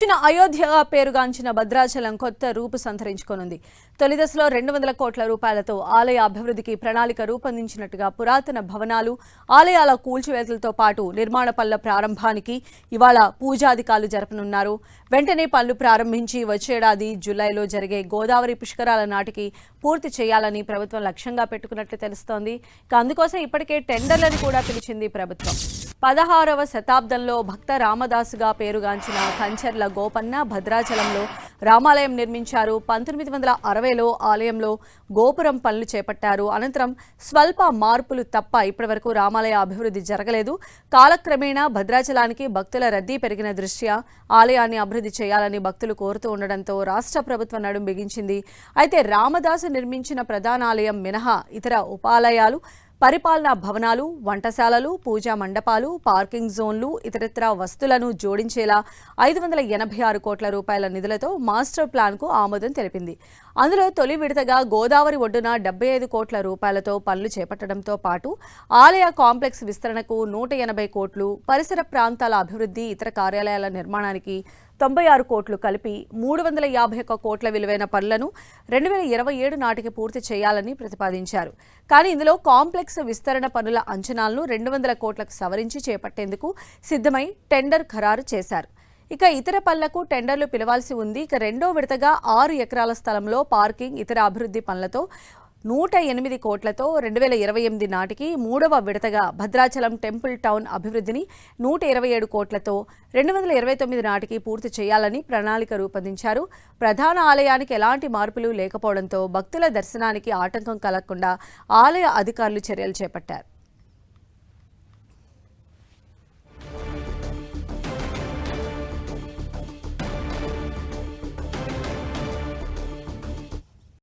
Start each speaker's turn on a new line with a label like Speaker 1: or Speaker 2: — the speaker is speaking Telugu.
Speaker 1: అయోధ్యగా పేరుగాంచిన భద్రాచలం కొత్త రూపు సంతరించుకోనుంది. తొలి దశలో 200 కోట్ల రూపాయలతో ఆలయ అభివృద్ధికి ప్రణాళిక రూపొందించినట్టుగా పురాతన భవనాలు, ఆలయాల కూల్చివేతలతో పాటు నిర్మాణ పనుల ప్రారంభానికి ఇవాళ పూజాధికారులు జరపనున్నారు. వెంటనే పనులు ప్రారంభించి వచ్చేడాది జూలైలో జరిగే గోదావరి పుష్కరాల నాటికి పూర్తి చేయాలని ప్రభుత్వం లక్ష్యంగా పెట్టుకున్నట్లు తెలుస్తోంది. అందుకోసం ఇప్పటికే టెండర్లను కూడా పిలిచింది ప్రభుత్వం. 16వ శతాబ్దంలో భక్త రామదాసుగా పేరుగాంచిన కంచర్ల గోపన్న భద్రాచలంలో రామాలయం నిర్మించారు. 1960లో ఆలయంలో గోపురం పనులు చేపట్టారు. అనంతరం స్వల్ప మార్పులు తప్ప ఇప్పటివరకు రామాలయ అభివృద్ధి జరగలేదు. కాలక్రమేణా భద్రాచలానికి భక్తుల రద్దీ పెరిగిన దృష్ట్యా ఆలయాన్ని అభివృద్ధి చేయాలని భక్తులు కోరుతూ ఉండడంతో రాష్ట్ర ప్రభుత్వం నడుం బిగించింది. అయితే రామదాసు నిర్మించిన ప్రధాన ఆలయం మినహా ఇతర ఉపాలయాలు, పరిపాలనా భవనాలు, వంటశాలలు, పూజా మండపాలు, పార్కింగ్ జోన్లు, ఇతరత్ర వస్తువులను జోడించేలా 586 కోట్ల రూపాయల నిధులతో మాస్టర్ ప్లాన్కు ఆమోదం తెలిపింది. అందులో తొలి విడతగా గోదావరి ఒడ్డున 75 కోట్ల రూపాయలతో పనులు చేపట్టడంతో పాటు ఆలయ కాంప్లెక్స్ విస్తరణకు 180 కోట్లు, పరిసర ప్రాంతాల అభివృద్ధి, ఇతర కార్యాలయాల నిర్మాణానికి 96 కోట్లు కలిపి 351 కోట్ల విలువైన పనులను 2027 నాటికి పూర్తి చేయాలని ప్రతిపాదించారు. కానీ ఇందులో కాంప్లెక్స్ విస్తరణ పనుల అంచనాలను 200 కోట్లకు సవరించి చేపట్టేందుకు సిద్ధమై టెండర్ ఖరారు చేశారు. ఇక ఇతర పనులకు టెండర్లు పిలవాల్సి ఉంది. ఇక రెండో విడతగా 6 ఎకరాల స్థలంలో పార్కింగ్, ఇతర అభివృద్ధి పనులతో 108 కోట్లతో 2028 నాటికి, మూడవ విడతగా భద్రాచలం టెంపుల్ టౌన్ అభివృద్ధిని 127 కోట్లతో 2029 నాటికి పూర్తి చేయాలని ప్రణాళిక రూపొందించారు. ప్రధాన ఆలయానికి ఎలాంటి మార్పులు లేకపోవడంతో భక్తుల దర్శనానికి ఆటంకం కలగకుండా ఆలయ అధికారులు చర్యలు చేపట్టారు.